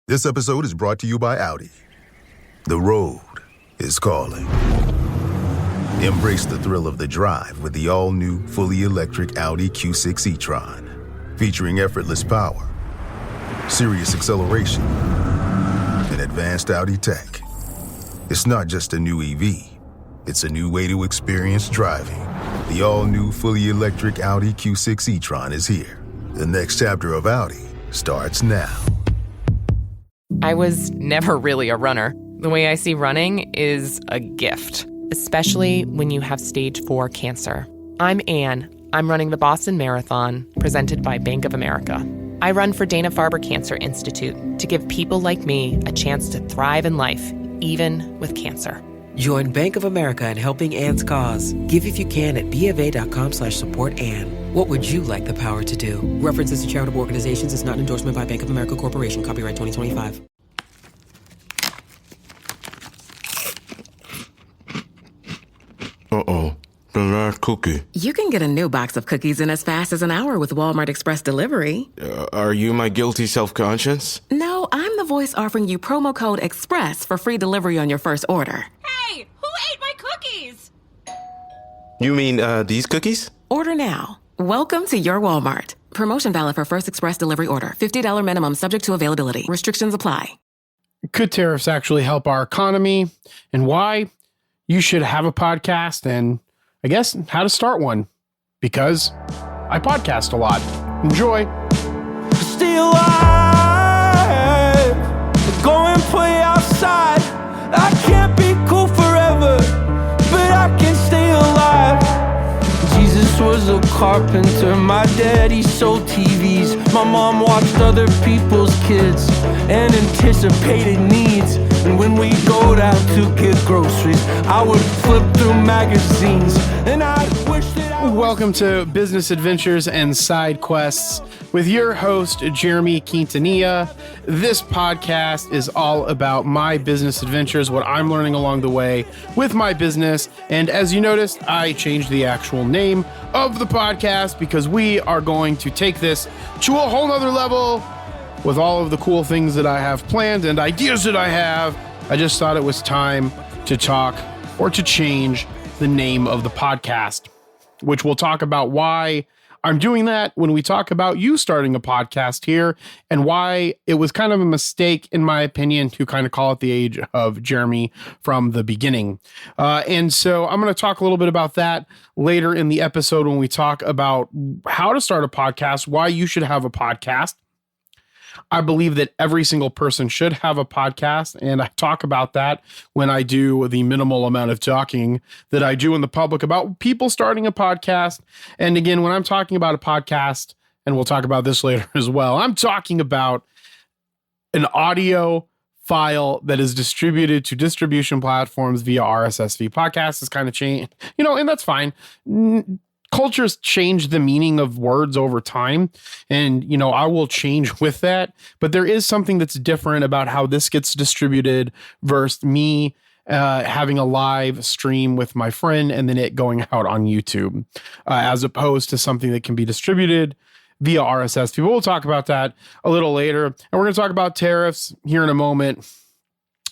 This episode is brought to you by Audi. The road is calling. Embrace the thrill of the drive with the all-new, fully electric Audi Q6 e-tron. Featuring effortless power, serious acceleration, and advanced Audi tech. It's not just a new EV, it's a new way to experience driving. The all-new, fully electric Audi Q6 e-tron is here. The next chapter of Audi starts now. I was never really a runner. The way I see running is a gift, especially when you have stage 4 cancer. I'm Anne. I'm running the Boston Marathon, presented by Bank of America. I run for Dana-Farber Cancer Institute to give people like me a chance to thrive in life, even with cancer. Join Bank of America in helping Anne's cause. Give if you can at BofA.com/supportAnne. What would you like the power to do? References to charitable organizations is not an endorsement by Bank of America Corporation. Copyright 2025. Uh-oh. The last cookie. You can get a new box of cookies in as fast as an hour with Walmart Express Delivery. Are you my guilty self-conscience? No, I'm the voice offering you promo code EXPRESS for free delivery on your first order. Hey, who ate my cookies? You mean, these cookies? Order now. Welcome to your Walmart. Promotion valid for first express delivery order. $50 minimum subject to availability. Restrictions apply. Could tariffs actually help our economy, and why you should have a podcast, and I guess how to start one, because I podcast a lot. Enjoy. Stay alive. Go and play outside. I can't be cool forever, but I can stay alive. Jesus was a carpenter. My daddy sold TVs. My mom watched other people's kids and anticipated needs. And when we go down to get groceries, I would flip through magazines, and I wish that I... Welcome to Business Adventures and Side Quests with your host, Jeremy Quintanilla. This podcast is all about my business adventures, what I'm learning along the way with my business. And as you noticed, I changed the actual name of the podcast because we are going to take this to a whole nother level with all of the cool things that I have planned and ideas that I have. I just thought it was time to talk or to change the name of the podcast, which we'll talk about why I'm doing that when we talk about you starting a podcast here and why it was kind of a mistake, in my opinion, to kind of call it the Age of Jeremy from the beginning. And so I'm going to talk a little bit about that later in the episode when we talk about how to start a podcast, why you should have a podcast. I believe that every single person should have a podcast, and I talk about that when I do the minimal amount of talking that I do in the public about people starting a podcast. And again, when I'm talking about a podcast, and we'll talk about this later as well, I'm talking about an audio file that is distributed to distribution platforms via RSS feed. Podcast is kind of changed, and that's fine. Cultures change the meaning of words over time, and I will change with that, but there is something that's different about how this gets distributed versus me having a live stream with my friend and then it going out on YouTube, as opposed to something that can be distributed via RSS feed. We'll talk about that a little later, and we're going to talk about tariffs here in a moment.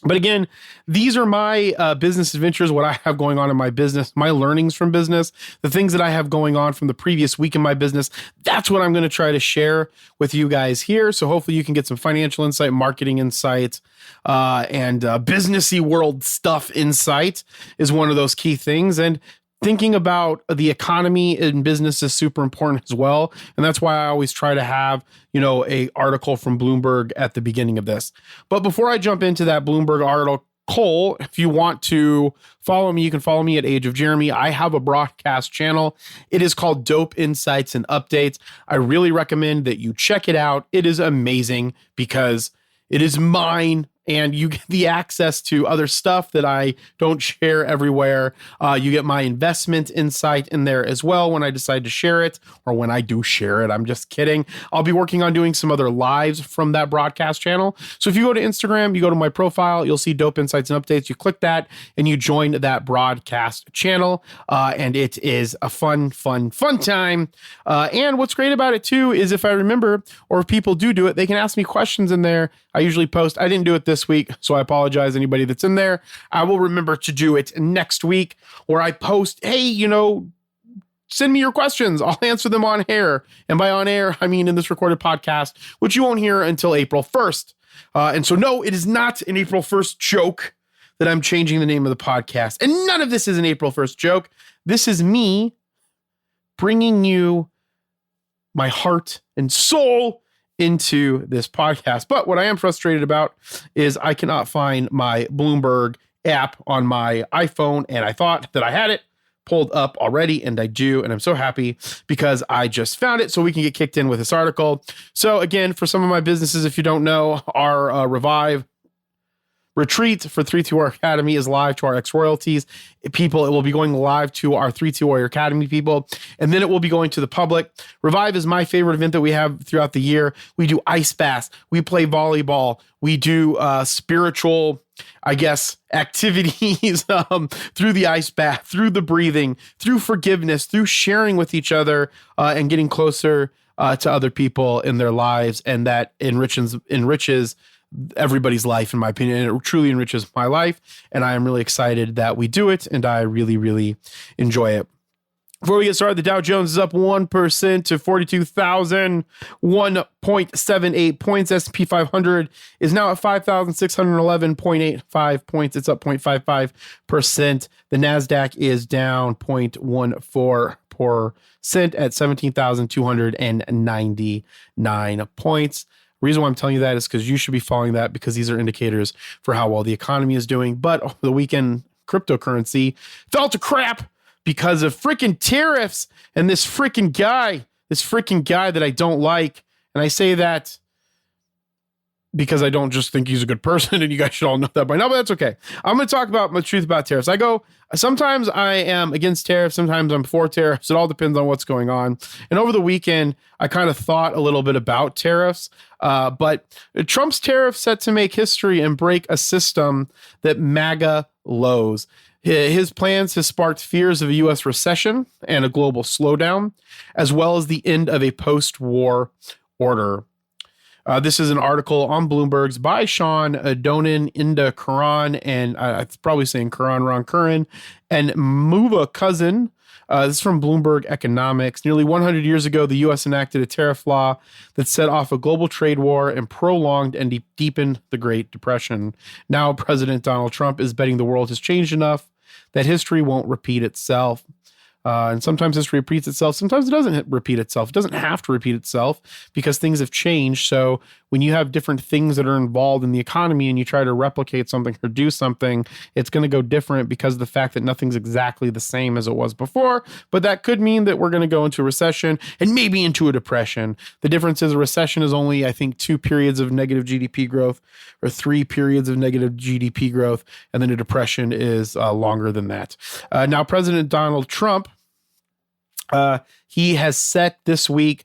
But again, these are my business adventures, what I have going on in my business, my learnings from business, the things that I have going on from the previous week in my business. That's what I'm going to try to share with you guys here. So hopefully you can get some financial insight, marketing insight, and businessy world stuff insight is one of those key things. And thinking about the economy in business is super important as well. And that's why I always try to have, a article from Bloomberg at the beginning of this. But before I jump into that Bloomberg article, if you want to follow me, you can follow me at Age of Jeremy. I have a broadcast channel. It is called Dope Insights and Updates. I really recommend that you check it out. It is amazing because it is mine and you get the access to other stuff that I don't share everywhere. You get my investment insight in there as well when I decide to share it, or when I do share it. I'm just kidding. I'll be working on doing some other lives from that broadcast channel. So if you go to Instagram, you go to my profile, you'll see Dope Insights and Updates. You click that and you join that broadcast channel. And it is a fun time. And what's great about it too is if I remember, or if people do it, they can ask me questions in there. I usually post. I didn't do it this week, so I apologize anybody that's in there. I will remember to do it next week, where I post, hey, send me your questions. I'll answer them on air. And by on air, I mean in this recorded podcast, which you won't hear until April 1st. And so, no, it is not an April 1st joke that I'm changing the name of the podcast. And none of this is an April 1st joke. This is me bringing you my heart and soul into this podcast. But what I am frustrated about is I cannot find my Bloomberg app on my iPhone, and I thought that I had it pulled up already, and I do, and I'm so happy because I just found it so we can get kicked in with this article. So again, for some of my businesses, if you don't know, our Revive retreat for 3-2 Warrior Academy is live to our ex-royalties people. It will be going live to our 3-2 Warrior Academy people, and then it will be going to the public. Revive is my favorite event that we have throughout the year. We do ice baths. We play volleyball. We do spiritual, I guess, activities through the ice bath, through the breathing, through forgiveness, through sharing with each other, and getting closer to other people in their lives. And that enriches everybody's life, in my opinion. And it truly enriches my life. And I am really excited that we do it. And I really, really enjoy it. Before we get started, the Dow Jones is up 1% to 42,001.78 points. S&P 500 is now at 5,611.85 points. It's up 0.55%. The NASDAQ is down 0.14% at 17,299 points. The reason why I'm telling you that is because you should be following that, because these are indicators for how well the economy is doing. But over the weekend, cryptocurrency fell to crap because of freaking tariffs and this freaking guy that I don't like. And I say that because I don't just think he's a good person, and you guys should all know that by now, but that's okay. I'm going to talk about my truth about tariffs. Sometimes I am against tariffs, sometimes I'm for tariffs. It all depends on what's going on. And over the weekend, I kind of thought a little bit about tariffs, but Trump's tariffs set to make history and break a system that MAGA loathes. His plans have sparked fears of a U.S. recession and a global slowdown, as well as the end of a post-war order. This is an article on Bloomberg's by Sean Donan, Inda Karan, and I'm probably saying Karan wrong, Curran, and Muva Cousin. This is from Bloomberg Economics. Nearly 100 years ago, the U.S. enacted a tariff law that set off a global trade war and prolonged and deepened the Great Depression. Now, President Donald Trump is betting the world has changed enough that history won't repeat itself. And sometimes history repeats itself. Sometimes it doesn't repeat itself. It doesn't have to repeat itself because things have changed. So when you have different things that are involved in the economy and you try to replicate something or do something, it's going to go different because of the fact that nothing's exactly the same as it was before. But that could mean that we're going to go into a recession and maybe into a depression. The difference is a recession is only, I think, 2 periods of negative GDP growth or 3 periods of negative GDP growth. And then a depression is longer than that. Now, President Donald Trump, he has set this week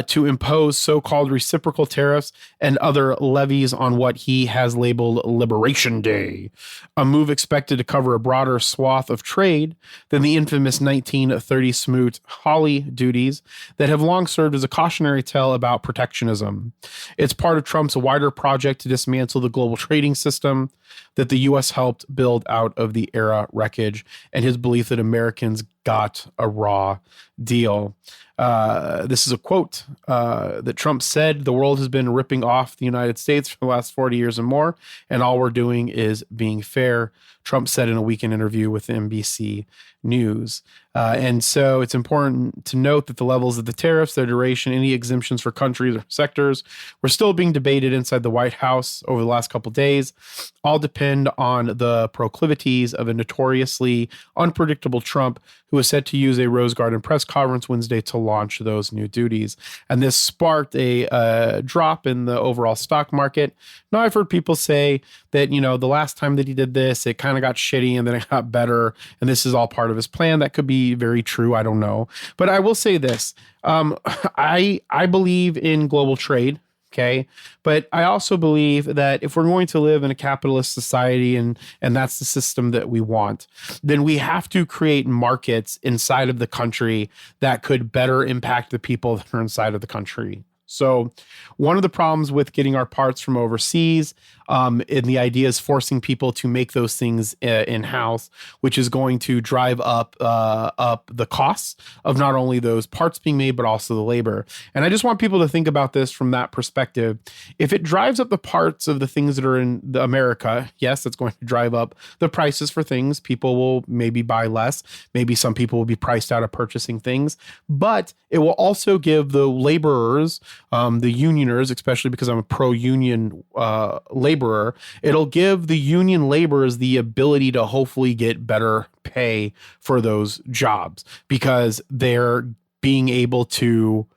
to impose so-called reciprocal tariffs and other levies on what he has labeled Liberation Day, a move expected to cover a broader swath of trade than the infamous 1930 Smoot-Hawley duties that have long served as a cautionary tale about protectionism. It's part of Trump's wider project to dismantle the global trading system that the U.S. helped build out of the era wreckage, and his belief that Americans got a raw deal. This is a quote that Trump said: "The world has been ripping off the United States for the last 40 years and more, and all we're doing is being fair," Trump said in a weekend interview with NBC News. And so it's important to note that the levels of the tariffs, their duration, any exemptions for countries or sectors were still being debated inside the White House over the last couple of days. All depend on the proclivities of a notoriously unpredictable Trump, who was set to use a Rose Garden press conference Wednesday to launch those new duties. And this sparked a drop in the overall stock market. Now, I've heard people say that, the last time that he did this, it kind of got shitty and then it got better. And this is all part of his plan. That could be very true. I don't know. But I will say this. I believe in global trade. Okay. But I also believe that if we're going to live in a capitalist society and that's the system that we want, then we have to create markets inside of the country that could better impact the people that are inside of the country. So one of the problems with getting our parts from overseas, and the idea is forcing people to make those things in-house, which is going to drive up the costs of not only those parts being made, but also the labor. And I just want people to think about this from that perspective. If it drives up the parts of the things that are in America, yes, it's going to drive up the prices for things. People will maybe buy less. Maybe some people will be priced out of purchasing things, but it will also give the laborers, the unioners, especially because I'm a pro-union laborer, it'll give the union laborers the ability to hopefully get better pay for those jobs because they're being able to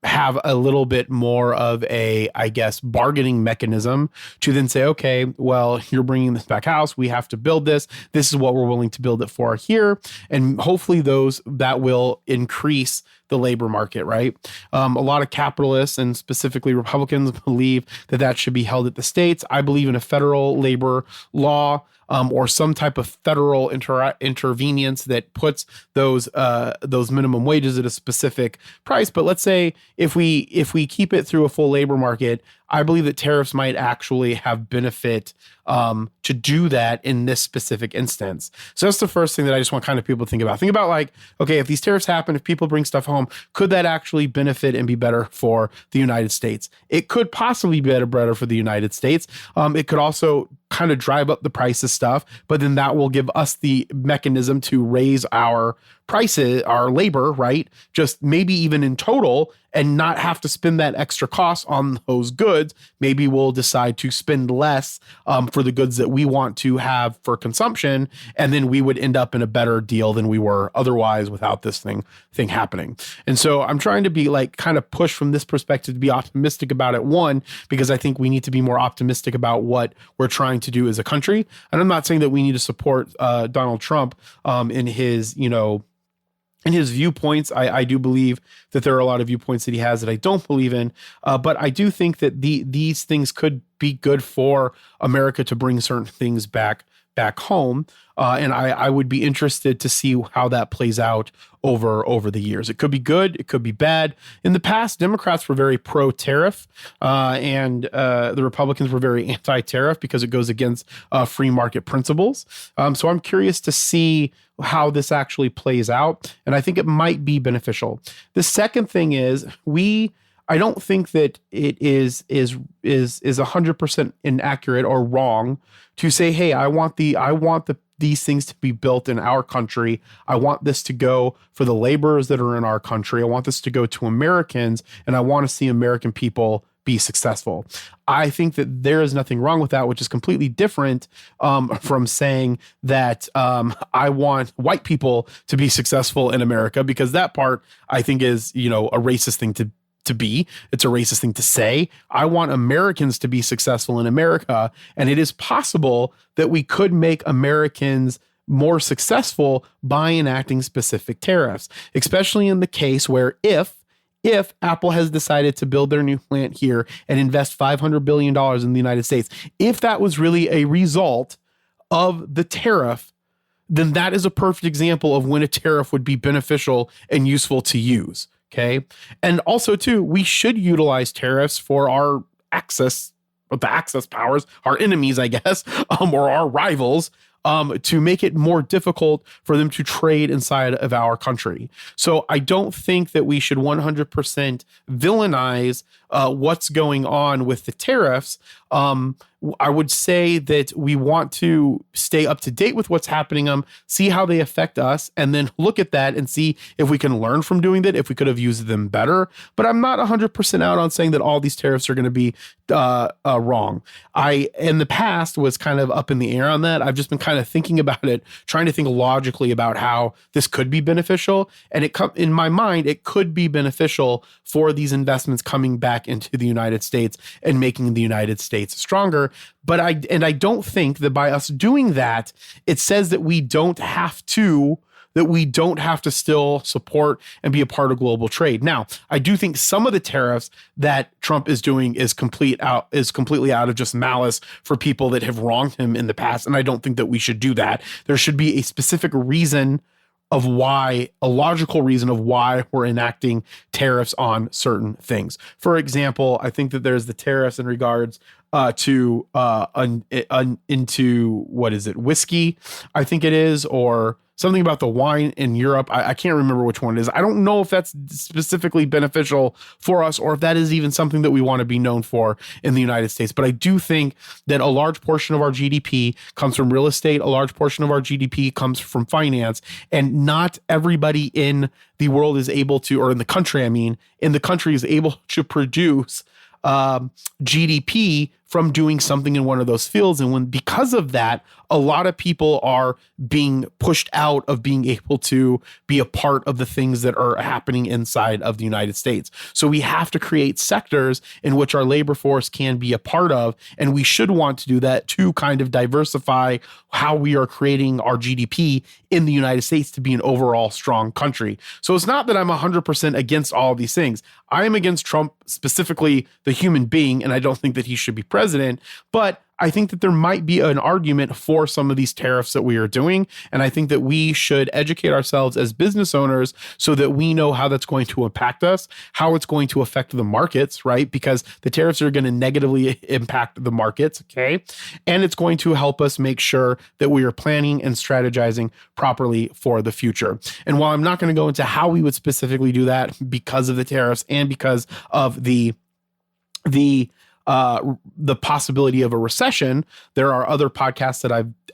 have a little bit more of a, I guess, bargaining mechanism to then say, okay, well, you're bringing this back house. We have to build this. This is what we're willing to build it for here. And hopefully that will increase the labor market, right? A lot of capitalists and specifically Republicans believe that should be held at the states. I believe in a federal labor law or some type of federal intervenience that puts those minimum wages at a specific price. But let's say if we keep it through a full labor market, I believe that tariffs might actually have benefit to do that in this specific instance. So that's the first thing that I just want kind of people to think about. Think about like, okay, if these tariffs happen, if people bring stuff home, could that actually benefit and be better for the United States? It could possibly be better for the United States. It could also kind of drive up the price of stuff, but then that will give us the mechanism to raise our prices, our labor, right? Just maybe even in total and not have to spend that extra cost on those goods. Maybe we'll decide to spend less for the goods that we want to have for consumption. And then we would end up in a better deal than we were otherwise without this thing happening. And so I'm trying to be like kind of push from this perspective to be optimistic about it. One, because I think we need to be more optimistic about what we're trying to do as a country. And I'm not saying that we need to support Donald Trump in his, in his viewpoints. I do believe that there are a lot of viewpoints that he has that I don't believe in, but I do think that these things could be good for America to bring certain things back home. And I would be interested to see how that plays out over the years. It could be good. It could be bad. In the past, Democrats were very pro-tariff and the Republicans were very anti-tariff because it goes against free market principles. So I'm curious to see how this actually plays out. And I think it might be beneficial. The second thing is I don't think that it is 100% inaccurate or wrong to say, hey, I want these things to be built in our country. I want this to go for the laborers that are in our country. I want this to go to Americans, and I want to see American people be successful. I think that there is nothing wrong with that, which is completely different from saying that I want white people to be successful in America, because that part I think is, a racist thing to be. It's a racist thing to say. I want Americans to be successful in America. And it is possible that we could make Americans more successful by enacting specific tariffs, especially in the case where if Apple has decided to build their new plant here and invest $500 billion in the United States, if that was really a result of the tariff, then that is a perfect example of when a tariff would be beneficial and useful to use. Okay. And also too, we should utilize tariffs for our access powers, our enemies, I guess, or our rivals, to make it more difficult for them to trade inside of our country. So I don't think that we should 100% villainize what's going on with the tariffs, I would say that we want to stay up to date with what's happening, see how they affect us, and then look at that and see if we can learn from doing that, if we could have used them better. But I'm not 100% out on saying that all these tariffs are going to be wrong. I, in the past, was kind of up in the air on that. I've just been kind of thinking about it, trying to think logically about how this could be beneficial. And in my mind, it could be beneficial for these investments coming back into the United States and making the United States stronger. But I don't think that by us doing that, it says that we don't have to still support and be a part of global trade. Now, I do think some of the tariffs that Trump is doing is completely out of just malice for people that have wronged him in the past. And I don't think that we should do that. There should be a specific reason of why, a logical reason of why we're enacting tariffs on certain things. For example, I think that there's the tariffs in regards into what is it, whiskey, I think it is, or something about the wine in Europe. I can't remember which one it is. I don't know if that's specifically beneficial for us or if that is even something that we want to be known for in the United States. But I do think that a large portion of our GDP comes from real estate. A large portion of our GDP comes from finance, and not everybody in the world is able to, or in the country, in the country is able to produce GDP from doing something in one of those fields. And because of that, a lot of people are being pushed out of being able to be a part of the things that are happening inside of the United States. So we have to create sectors in which our labor force can be a part of, and we should want to do that to kind of diversify how we are creating our GDP in the United States to be an overall strong country. So it's not that I'm 100% against all of these things. I am against Trump, specifically the human being, and I don't think that he should be president, but I think that there might be an argument for some of these tariffs that we are doing. And I think that we should educate ourselves as business owners so that we know how that's going to impact us, how it's going to affect the markets, right? Because the tariffs are going to negatively impact the markets, okay? And it's going to help us make sure that we are planning and strategizing properly for the future. And while I'm not going to go into how we would specifically do that because of the tariffs and because of the possibility of a recession, there are other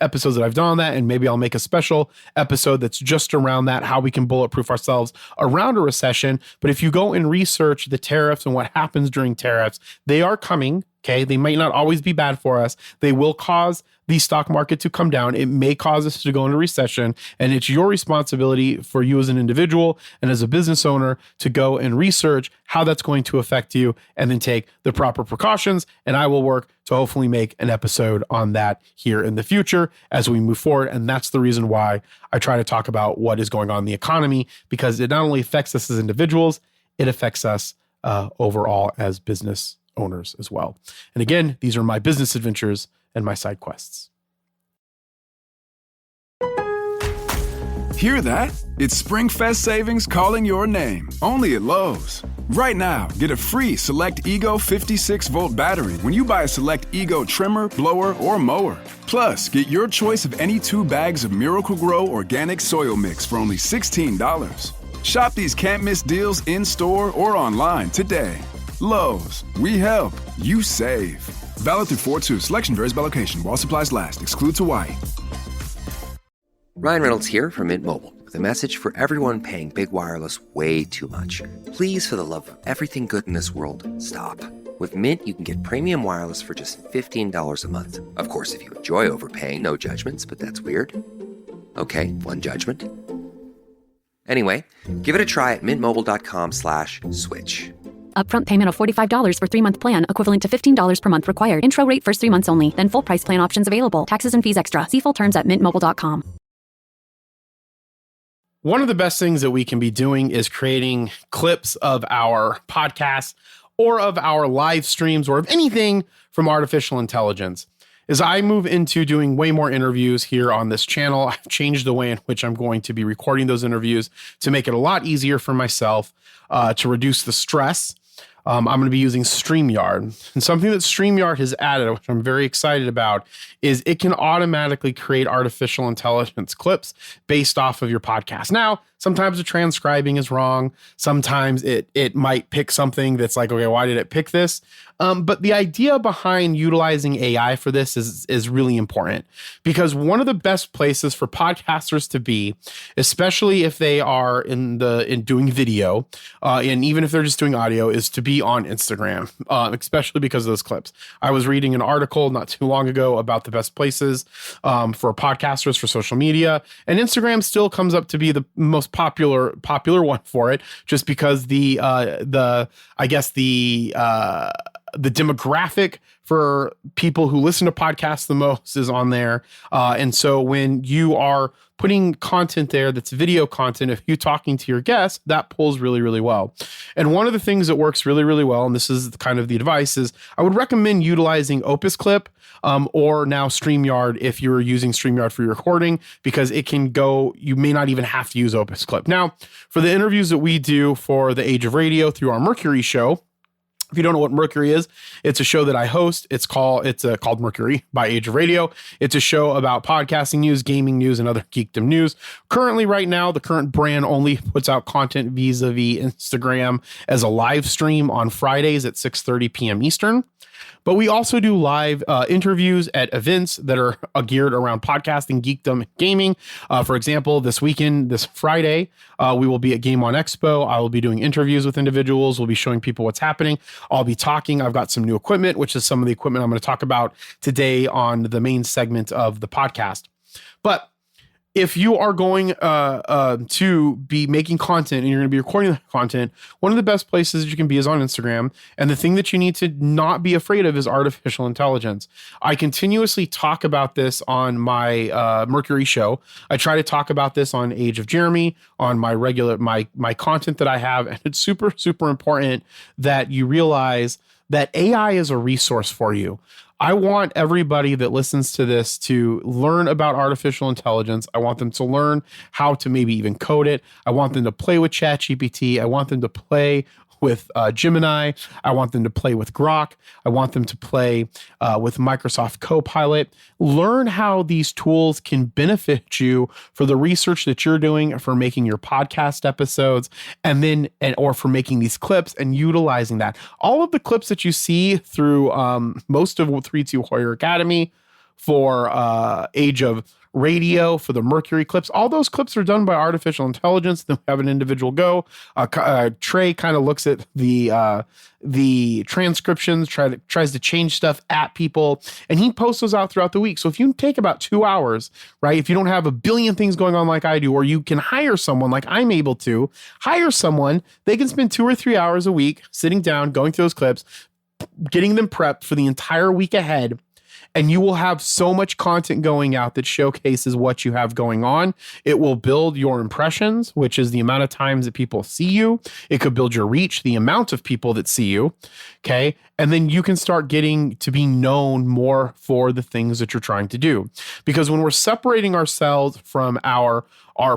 episodes that I've done on that, and maybe I'll make a special episode that's just around that, how we can bulletproof ourselves around a recession. But if you go and research the tariffs and what happens during tariffs, they are coming. Okay, they might not always be bad for us. They will cause the stock market to come down. It may cause us to go into recession, and it's your responsibility for you as an individual and as a business owner to go and research how that's going to affect you and then take the proper precautions. And I will work to hopefully make an episode on that here in the future as we move forward. And that's the reason why I try to talk about what is going on in the economy, because it not only affects us as individuals, it affects us overall as business owners as well. And again, these are my business adventures and my side quests. Hear that? It's SpringFest savings calling your name, only at Lowe's. Right now, get a free Select Ego 56-volt battery when you buy a Select Ego trimmer, blower, or mower. Plus, get your choice of any 2 bags of Miracle-Gro organic soil mix for only $16. Shop these can't-miss deals in-store or online today. Lowe's, we help, you save. Valid through 4/2. Selection varies by location. While supplies last. Excludes Hawaii. Ryan Reynolds here from Mint Mobile with a message for everyone paying big wireless way too much. Please, for the love of everything good in this world, stop. With Mint, you can get premium wireless for just $15 a month. Of course, if you enjoy overpaying, no judgments, but that's weird. Okay, one judgment. Anyway, give it a try at mintmobile.com/switch. Upfront payment of $45 for 3-month plan, equivalent to $15 per month required. Intro rate first 3 months only, then full price plan options available. Taxes and fees extra. See full terms at mintmobile.com. One of the best things that we can be doing is creating clips of our podcasts or of our live streams or of anything from artificial intelligence. As I move into doing way more interviews here on this channel, I've changed the way in which I'm going to be recording those interviews to make it a lot easier for myself, to reduce the stress. I'm going to be using StreamYard. And something that StreamYard has added, which I'm very excited about, is it can automatically create artificial intelligence clips based off of your podcast. Now, sometimes the transcribing is wrong. Sometimes it might pick something that's like, okay, why did it pick this? But the idea behind utilizing AI for this is really important, because one of the best places for podcasters to be, especially if they are in doing video, and even if they're just doing audio, is to be on Instagram, especially because of those clips. I was reading an article not too long ago about the best places for podcasters for social media, and Instagram still comes up to be the most popular one for it, just because the demographic for people who listen to podcasts the most is on there. And so when you are putting content there that's video content, if you talking to your guests, that pulls really, really well. And one of the things that works really, really well, and this is kind of the advice, is I would recommend utilizing Opus Clip or now StreamYard if you're using StreamYard for your recording, because it can go, you may not even have to use Opus Clip. Now, for the interviews that we do for the Age of Radio through our Mercury show, if you don't know what Mercury is, it's a show that I host. It's called Mercury by Age of Radio. It's a show about podcasting news, gaming news, and other geekdom news. Currently, right now, the current brand only puts out content vis-a-vis Instagram as a live stream on Fridays at 6:30 p.m. Eastern. But we also do live interviews at events that are geared around podcasting, geekdom, and gaming. For example, this weekend, this Friday, we will be at Game On Expo. I will be doing interviews with individuals. We'll be showing people what's happening. I'll be talking. I've got some new equipment, which is some of the equipment I'm going to talk about today on the main segment of the podcast. But if you are going to be making content and you're going to be recording the content, one of the best places you can be is on Instagram. And the thing that you need to not be afraid of is artificial intelligence. I continuously talk about this on my Mercury show. I try to talk about this on Age of Jeremy, on my regular, my content that I have. And it's super, super important that you realize that AI is a resource for you. I want everybody that listens to this to learn about artificial intelligence. I want them to learn how to maybe even code it. I want them to play with ChatGPT. I want them to play with Gemini. I want them to play with Grok. I want them to play with Microsoft Copilot. Learn how these tools can benefit you for the research that you're doing, for making your podcast episodes, or for making these clips and utilizing that. All of the clips that you see through most of 3-2 Warrior Academy, for Age of Radio, for the Mercury clips, all those clips are done by artificial intelligence. Then we have an individual go. Trey kind of looks at the transcriptions, tries to change stuff at people, and he posts those out throughout the week. So if you take about 2 hours, right, if you don't have a billion things going on like I do, or you can hire someone like I'm able to hire someone, they can spend 2 or 3 hours a week sitting down, going through those clips, getting them prepped for the entire week ahead. And you will have so much content going out that showcases what you have going on. It will build your impressions, which is the amount of times that people see you. It could build your reach, the amount of people that see you. Okay. And then you can start getting to be known more for the things that you're trying to do. Because when we're separating ourselves from our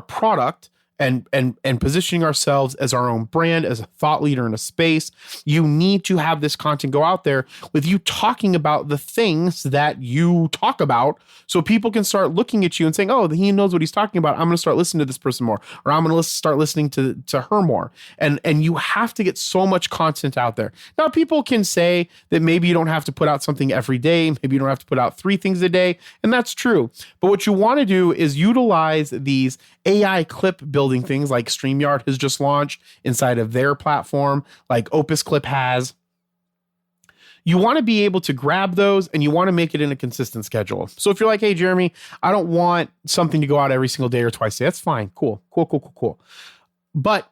product, and positioning ourselves as our own brand, as a thought leader in a space, you need to have this content go out there with you talking about the things that you talk about, so people can start looking at you and saying, oh, he knows what he's talking about. I'm going to start listening to this person more, or I'm going to start listening to her more. And you have to get so much content out there. Now, people can say that maybe you don't have to put out something every day. Maybe you don't have to put out 3 things a day. And that's true. But what you want to do is utilize these AI clip building things like StreamYard has just launched inside of their platform, like Opus Clip has. You want to be able to grab those, and you want to make it in a consistent schedule. So if you're like, hey, Jeremy, I don't want something to go out every single day or twice a day, that's fine. Cool. But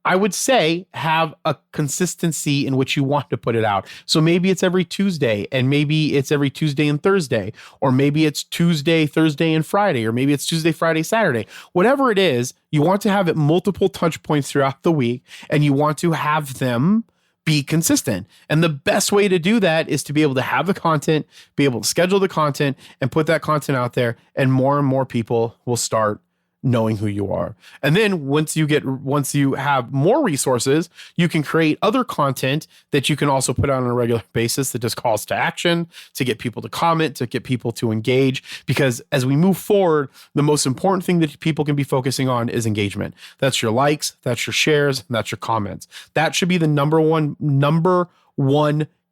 I would say have a consistency in which you want to put it out. So maybe it's every Tuesday, and maybe it's every Tuesday and Thursday, or maybe it's Tuesday, Thursday, and Friday, or maybe it's Tuesday, Friday, Saturday. Whatever it is, you want to have it multiple touch points throughout the week, and you want to have them be consistent. And the best way to do that is to be able to have the content, be able to schedule the content, and put that content out there, and more people will start knowing who you are. And then once you have more resources, you can create other content that you can also put out on a regular basis that just calls to action, to get people to comment, to get people to engage. Because as we move forward, the most important thing that people can be focusing on is engagement. That's your likes, that's your shares, and that's your comments. That should be the number one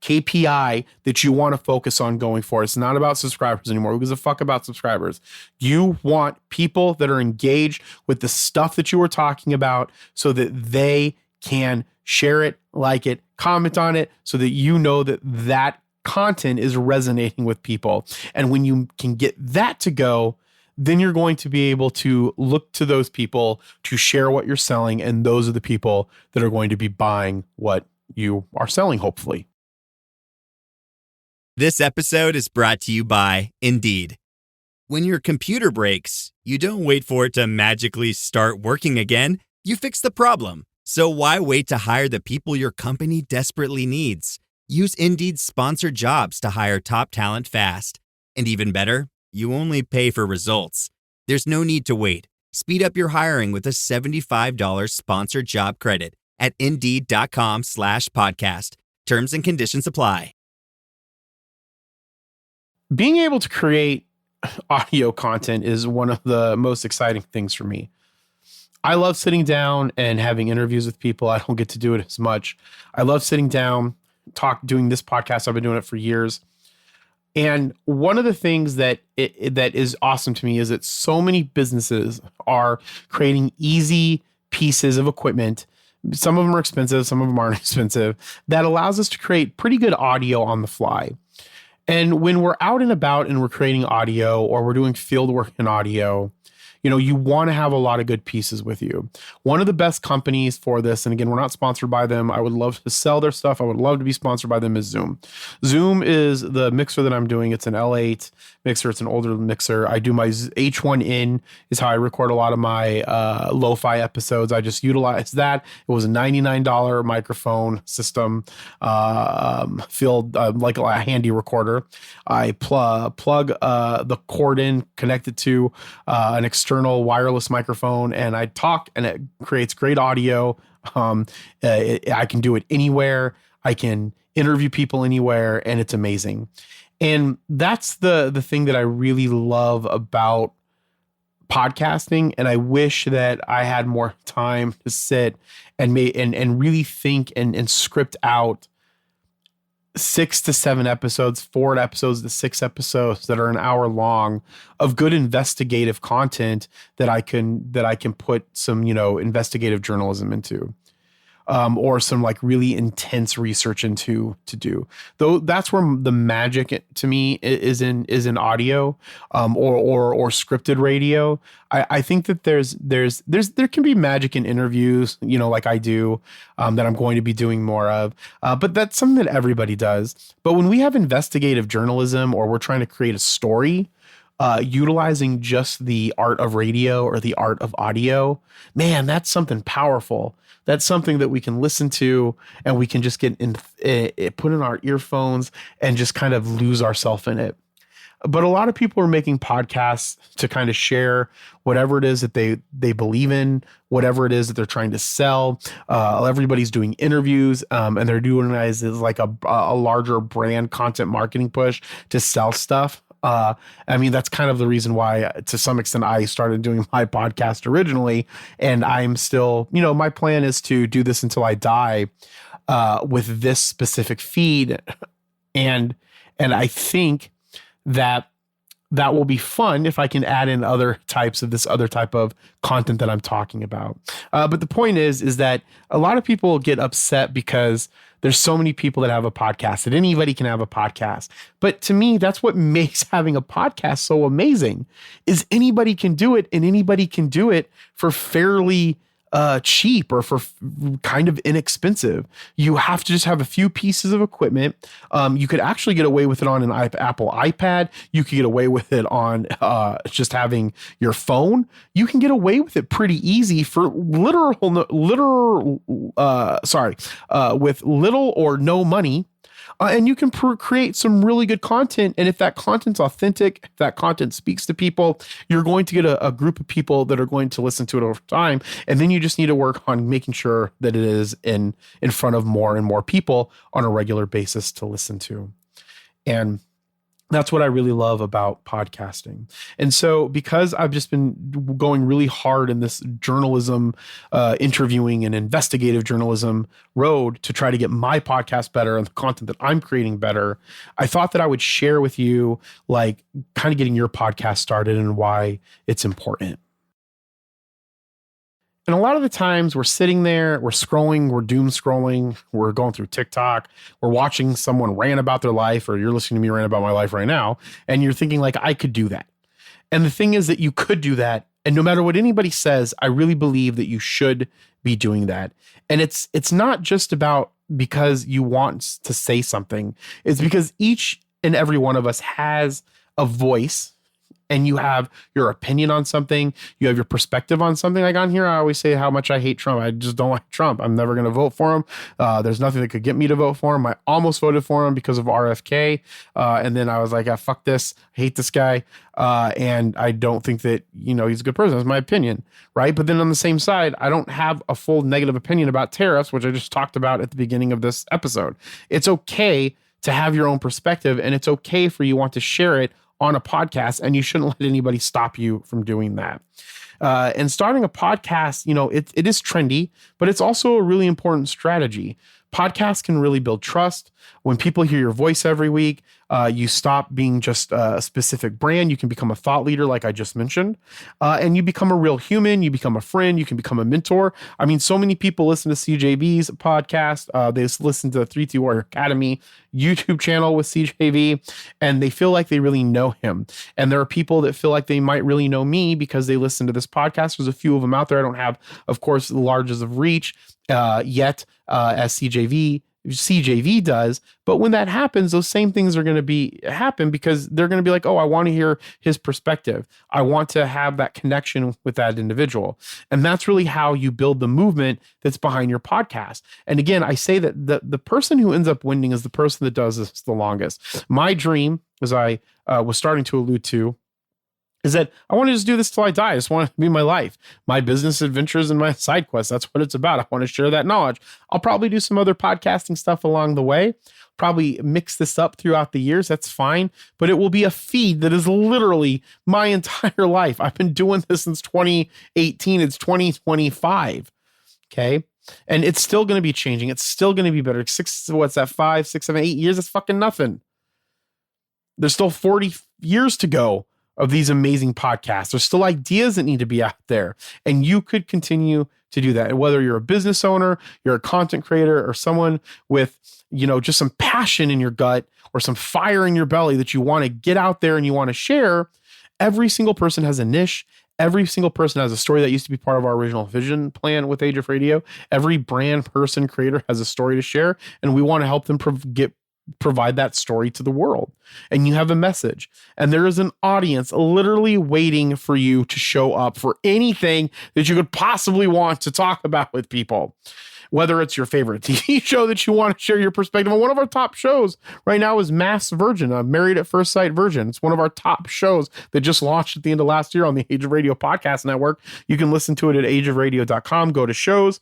KPI that you want to focus on going forward. It's not about subscribers anymore. Who gives a fuck about subscribers? You want people that are engaged with the stuff that you were talking about so that they can share it, like it, comment on it, so that you know that that content is resonating with people. And when you can get that to go, then you're going to be able to look to those people to share what you're selling. And those are the people that are going to be buying what you are selling, hopefully. This episode is brought to you by Indeed. When your computer breaks, you don't wait for it to magically start working again. You fix the problem. So why wait to hire the people your company desperately needs? Use Indeed's sponsored jobs to hire top talent fast. And even better, you only pay for results. There's no need to wait. Speed up your hiring with a $75 sponsored job credit at Indeed.com/podcast. Terms and conditions apply. Being able to create audio content is one of the most exciting things for me. I love sitting down and having interviews with people. I don't get to do it as much. I love sitting down, doing this podcast. I've been doing it for years. And one of the things that is awesome to me is that so many businesses are creating easy pieces of equipment. Some of them are expensive, some of them aren't expensive. That allows us to create pretty good audio on the fly. And when we're out and about and we're creating audio or we're doing field work in audio, you want to have a lot of good pieces with you. One of the best companies for this, and again, we're not sponsored by them. I would love to sell their stuff. I would love to be sponsored by them, is Zoom. Zoom is the mixer that I'm doing. It's an L8 mixer. It's an older mixer. I do my H1N is how I record a lot of my lo-fi episodes. I just utilize that. It was a $99 microphone system, filled like a handy recorder. I plug the cord in, connect it to an external wireless microphone, and I talk, and it creates great audio. I can do it anywhere. I can interview people anywhere, and it's amazing. And that's the thing that I really love about podcasting. And I wish that I had more time to sit and really think and script out 6 to 7 episodes, 4 episodes to 6 episodes that are an hour long of good investigative content that I can put some, investigative journalism into, or some like really intense research into to do. Though that's where the magic to me is in audio, or scripted radio. I think that there can be magic in interviews, like I do, that I'm going to be doing more of. But that's something that everybody does. But when we have investigative journalism, or we're trying to create a story, utilizing just the art of radio or the art of audio, man, that's something powerful. That's something that we can listen to, and we can just get put in our earphones and just kind of lose ourselves in it. But a lot of people are making podcasts to kind of share whatever it is that they believe in, whatever it is that they're trying to sell. Everybody's doing interviews, and they're doing it as like a larger brand content marketing push to sell stuff. That's kind of the reason why, to some extent, I started doing my podcast originally. And I'm still, my plan is to do this until I die, with this specific feed. And I think that will be fun if I can add in other types of this other type of content that I'm talking about. But the point is that a lot of people get upset because there's so many people that have a podcast, that anybody can have a podcast. But to me, that's what makes having a podcast so amazing, is anybody can do it, and anybody can do it for fairly cheap, or for kind of inexpensive. You have to just have a few pieces of equipment. You could actually get away with it on an Apple iPad. You could get away with it on just having your phone. You can get away with it pretty easy for with little or no money. And you can create some really good content. And if that content's authentic, if that content speaks to people, you're going to get a group of people that are going to listen to it over time. And then you just need to work on making sure that it is in front of more and more people on a regular basis to listen to. And that's what I really love about podcasting. And so because I've just been going really hard in this journalism, interviewing and investigative journalism road to try to get my podcast better and the content that I'm creating better, I thought that I would share with you, like, kind of getting your podcast started and why it's important. And a lot of the times we're sitting there, we're scrolling, we're doom scrolling, we're going through TikTok, we're watching someone rant about their life, or you're listening to me rant about my life right now, and you're thinking, like, I could do that. And the thing is that you could do that. And no matter what anybody says, I really believe that you should be doing that. And it's not just about because you want to say something. It's because each and every one of us has a voice. And you have your opinion on something, you have your perspective on something. Like on here, I always say how much I hate Trump. I just don't like Trump. I'm never going to vote for him. There's nothing that could get me to vote for him. I almost voted for him because of RFK. And then I was like, fuck this. I hate this guy. And I don't think that, he's a good person. That's my opinion. Right. But then on the same side, I don't have a full negative opinion about tariffs, which I just talked about at the beginning of this episode. It's okay to have your own perspective, and it's okay for you want to share it on a podcast, and you shouldn't let anybody stop you from doing that. And starting a podcast, it is trendy, but it's also a really important strategy. Podcasts can really build trust. When people hear your voice every week, you stop being just a specific brand. You can become a thought leader, like I just mentioned, and you become a real human. You become a friend. You can become a mentor. I mean, so many people listen to CJV's podcast. They listen to the 3T Warrior Academy YouTube channel with CJV, and they feel like they really know him. And there are people that feel like they might really know me because they listen to this podcast. There's a few of them out there. I don't have, of course, the largest of reach yet as CJV does. But when that happens, those same things are going to happen because they're going to be like, oh, I want to hear his perspective. I want to have that connection with that individual. And that's really how you build the movement that's behind your podcast. And again, I say that the person who ends up winning is the person that does this the longest. My dream, as I was starting to allude to, is that I want to just do this till I die. I just want it to be my life, my business adventures and my side quests. That's what it's about. I want to share that knowledge. I'll probably do some other podcasting stuff along the way, probably mix this up throughout the years. That's fine. But it will be a feed that is literally my entire life. I've been doing this since 2018. It's 2025. Okay. And it's still going to be changing. It's still going to be better. 5, 6, 7, 8 years. That's fucking nothing. There's still 40 years to go of these amazing podcasts. There's still ideas that need to be out there, and you could continue to do that. And whether you're a business owner, you're a content creator, or someone with, just some passion in your gut or some fire in your belly that you want to get out there and you want to share, every single person has a niche. Every single person has a story that used to be part of our original vision plan with Age of Radio. Every brand, person, creator has a story to share, and we want to help them provide that story to the world. And you have a message, and there is an audience literally waiting for you to show up for anything that you could possibly want to talk about with people. Whether it's your favorite TV show that you want to share your perspective on. One of our top shows right now is Mass Virgin, a Married at First Sight Virgin. It's one of our top shows that just launched at the end of last year on the Age of Radio podcast network. You can listen to it at ageofradio.com, go to shows.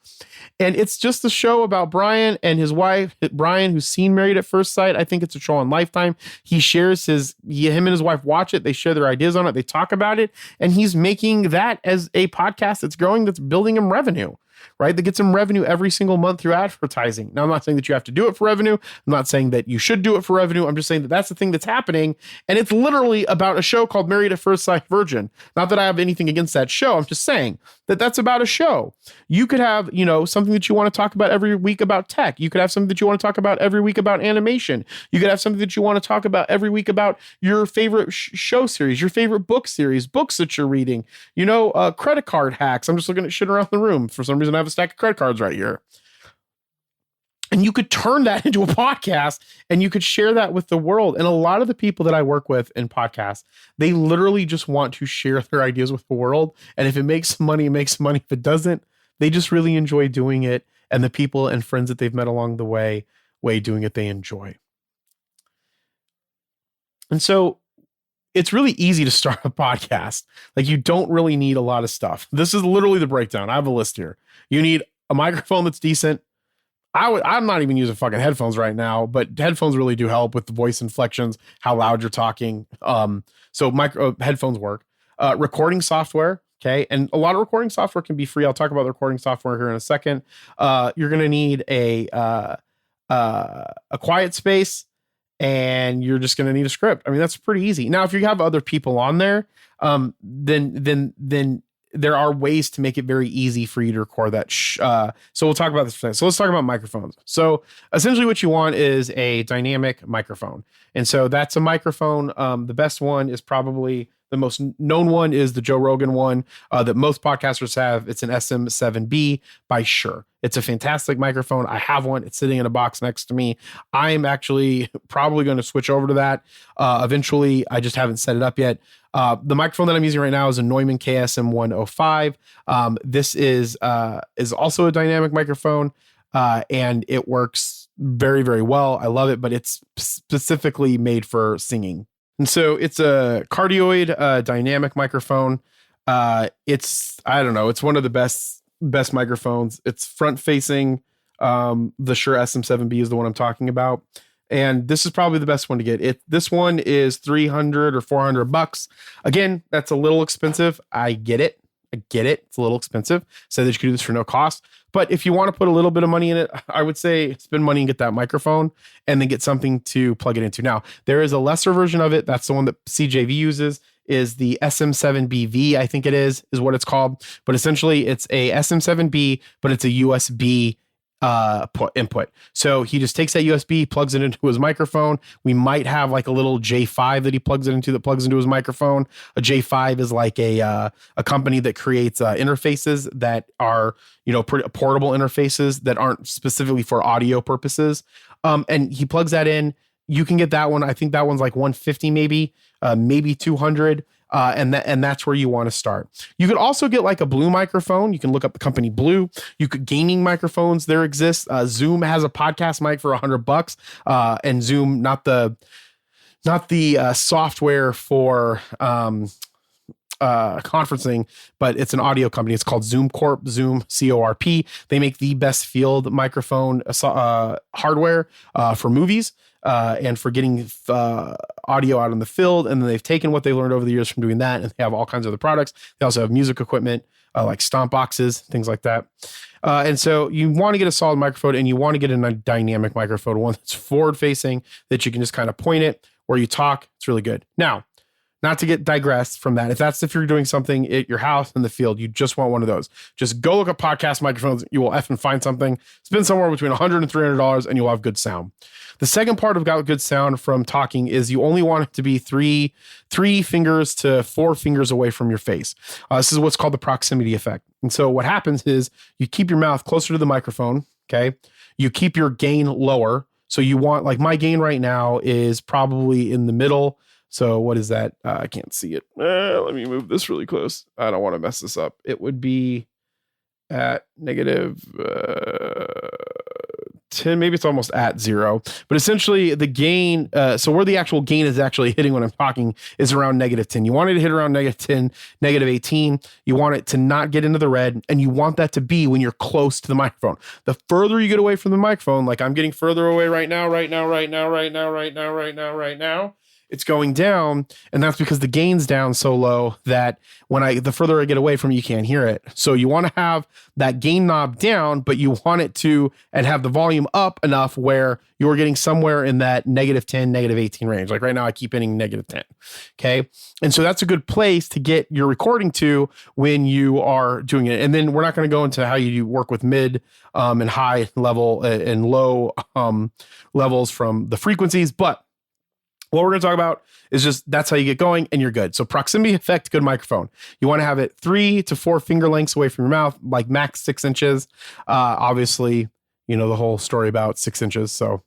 And it's just a show about Brian and his wife, Brian, who's seen Married at First Sight. I think it's a show on Lifetime. He shares him and his wife watch it. They share their ideas on it. They talk about it. And he's making that as a podcast that's growing, that's building him revenue. Right? That gets them revenue every single month through advertising. Now, I'm not saying that you have to do it for revenue. I'm not saying that you should do it for revenue. I'm just saying that that's the thing that's happening. And it's literally about a show called Married at First Sight Virgin. Not that I have anything against that show. I'm just saying that that's about a show. You could have, something that you want to talk about every week about tech. You could have something that you want to talk about every week about animation. You could have something that you want to talk about every week about your favorite show series, your favorite book series, books that you're reading, credit card hacks. I'm just looking at shit around the room. For some reason, I have a stack of credit cards right here. And you could turn that into a podcast and you could share that with the world. And a lot of the people that I work with in podcasts, they literally just want to share their ideas with the world. And if it makes money, it makes money. If it doesn't, they just really enjoy doing it. And the people and friends that they've met along the way doing it, they enjoy. And so it's really easy to start a podcast. Like, you don't really need a lot of stuff. This is literally the breakdown. I have a list here. You need a microphone that's decent. I'm not even using fucking headphones right now, but headphones really do help with the voice inflections, how loud you're talking. So headphones work. Recording software. Okay. And a lot of recording software can be free. I'll talk about the recording software here in a second. You're going to need a quiet space, and you're just going to need a script. I mean, that's pretty easy. Now, if you have other people on there, then there are ways to make it very easy for you to record that. So we'll talk about this today. So let's talk about microphones. So essentially what you want is a dynamic microphone. And so that's a microphone. The best one is probably, the most known one is the Joe Rogan one that most podcasters have. It's an SM7B by Shure. It's a fantastic microphone. I have one. It's sitting in a box next to me. I'm actually probably going to switch over to that eventually. I just haven't set it up yet. The microphone that I'm using right now is a Neumann KSM 105. This is also a dynamic microphone, and it works very, very well. I love it, but it's specifically made for singing. And so it's a cardioid dynamic microphone. It's one of the best microphones. It's front facing. The Shure SM7B is the one I'm talking about. And this is probably the best one to get. This one is $300 or $400. Again, that's a little expensive. I get it. It's a little expensive. So that you can do this for no cost. But if you want to put a little bit of money in it, I would say spend money and get that microphone and then get something to plug it into. Now, there is a lesser version of it. That's the one that CJV uses, is the SM7BV, I think it is what it's called. But essentially it's a SM7B, but it's a USB input. So he just takes that USB, plugs it into his microphone. We might have like a little J5 that he plugs it into that plugs into his microphone. A J5 is like a company that creates interfaces that are, pretty portable interfaces that aren't specifically for audio purposes. And he plugs that in. You can get that one. I think that one's like 150, maybe 200. And that's where you want to start. You could also get like a Blue microphone. You can look up the company Blue. You could gaming microphones. There exists. Zoom has a podcast mic for $100. And Zoom, not the software for conferencing, but it's an audio company. It's called Zoom Corp, Zoom Corp. They make the best field microphone hardware for movies. And for getting audio out in the field. And then they've taken what they learned over the years from doing that, and they have all kinds of other products. They also have music equipment, like stomp boxes, things like that. And so you want to get a solid microphone, and you want to get a dynamic microphone, one that's forward facing, that you can just kind of point it where you talk. It's really good. Now, not to get digressed from that. If you're doing something at your house in the field, you just want one of those. Just go look at podcast microphones. You will effing find something. Spend somewhere between $100 and $300, and you'll have good sound. The second part of good sound from talking is you only want it to be three fingers to 4 fingers away from your face. This is what's called the proximity effect. And so what happens is you keep your mouth closer to the microphone. Okay. You keep your gain lower. So you want, like, my gain right now is probably in the middle. So what is that? I can't see it. Let me move this really close. I don't want to mess this up. It would be at negative 10, maybe it's almost at 0. But essentially the gain, so where the actual gain is actually hitting when I'm talking is around negative 10. You want it to hit around negative 10, negative 18. You want it to not get into the red, and you want that to be when you're close to the microphone. The further you get away from the microphone, like I'm getting further away right now, it's going down, and that's because the gain's down so low that the further I get away from it, you can't hear it. So you want to have that gain knob down, but you want it to, and have the volume up enough where you're getting somewhere in that negative 10, negative 18 range. Like right now, I keep hitting negative 10. Okay. And so that's a good place to get your recording to when you are doing it. And then we're not going to go into how you work with mid and high level and low levels from the frequencies, but what we're going to talk about is just that's how you get going and you're good. So proximity effect, good microphone. You want to have it 3 to 4 finger lengths away from your mouth, like max 6 inches. Obviously, the whole story about 6 inches. So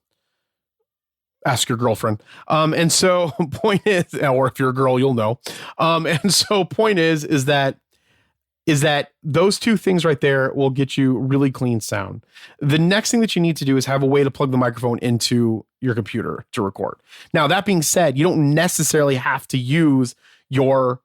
ask your girlfriend. And so point is, or if you're a girl, you'll know. And so point is that is that those two things right there will get you really clean sound. The next thing that you need to do is have a way to plug the microphone into your computer to record. Now, that being said, you don't necessarily have to use your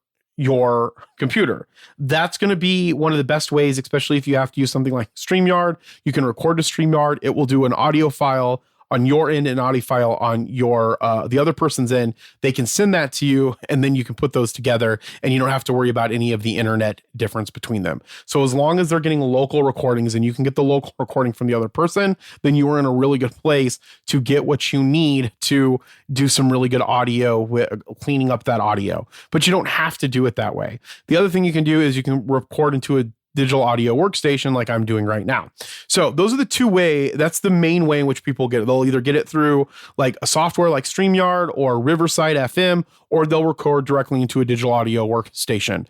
computer. That's going to be one of the best ways, especially if you have to use something like StreamYard. You can record to StreamYard. It will do an audio file on your end and audio file on your the other person's end. They can send that to you, and then you can put those together, and you don't have to worry about any of the internet difference between them. So as long as they're getting local recordings and you can get the local recording from the other person, then you are in a really good place to get what you need to do some really good audio with cleaning up that audio. But you don't have to do it that way. The other thing you can do is you can record into a digital audio workstation like I'm doing right now. So those are the two way. That's the main way in which people get it. They'll either get it through like a software like StreamYard or Riverside FM, or they'll record directly into a digital audio workstation.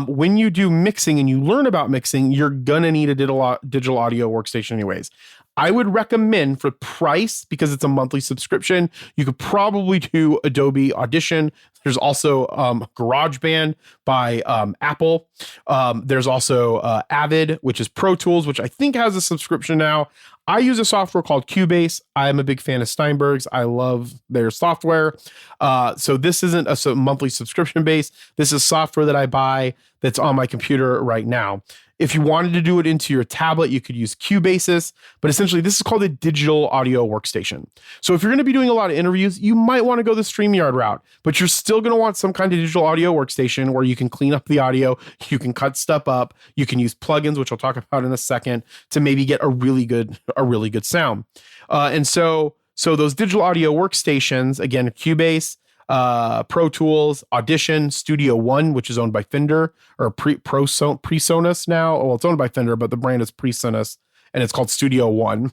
When you do mixing and you learn about mixing, you're going to need a digital audio workstation anyways. I would recommend for price, because it's a monthly subscription, you could probably do Adobe Audition. There's also GarageBand by Apple. There's also Avid, which is Pro Tools, which I think has a subscription now. I use a software called Cubase. I'm a big fan of Steinberg's. I love their software. So this isn't a monthly subscription base. This is software that I buy that's on my computer right now. If you wanted to do it into your tablet, you could use Cubasis, but essentially this is called a digital audio workstation. So if you're going to be doing a lot of interviews, you might want to go the StreamYard route, but you're still going to want some kind of digital audio workstation where you can clean up the audio, you can cut stuff up, you can use plugins, which I'll talk about in a second, to maybe get a really good sound. And so those digital audio workstations, again, Cubase, Pro Tools, Audition, Studio One, which is owned by Fender, or PreSonus now. Well, it's owned by Fender, but the brand is PreSonus, and it's called Studio One.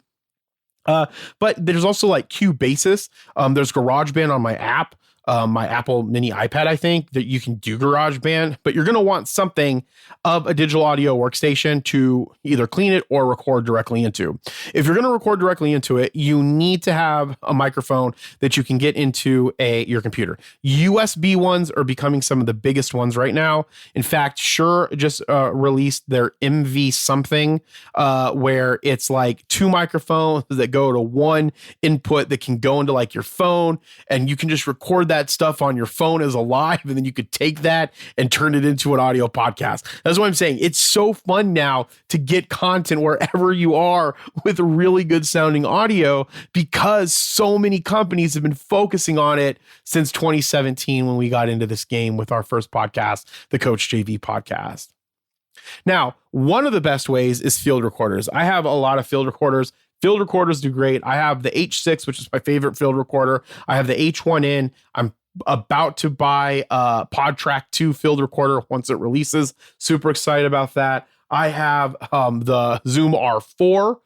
But there's also like Cubasis. There's GarageBand on my app, my Apple Mini iPad, I think, that you can do GarageBand, but you're going to want something of a digital audio workstation to either clean it or record directly into. If you're going to record directly into it, you need to have a microphone that you can get into your computer. USB ones are becoming some of the biggest ones right now. In fact, Shure just released their MV something, where it's like two microphones that go to one input that can go into like your phone, and you can just record that stuff on your phone as a live, and then you could take that and turn it into an audio podcast. That's what I'm saying. It's so fun now to get content wherever you are with really good sounding audio, because so many companies have been focusing on it since 2017 when we got into this game with our first podcast, the Coach JV podcast. Now, one of the best ways is field recorders. I have a lot of field recorders. Field recorders do great. I have the H6, which is my favorite field recorder. I have the H1N. I'm about to buy a PodTrack 2 field recorder once it releases. Super excited about that. I have the Zoom R4.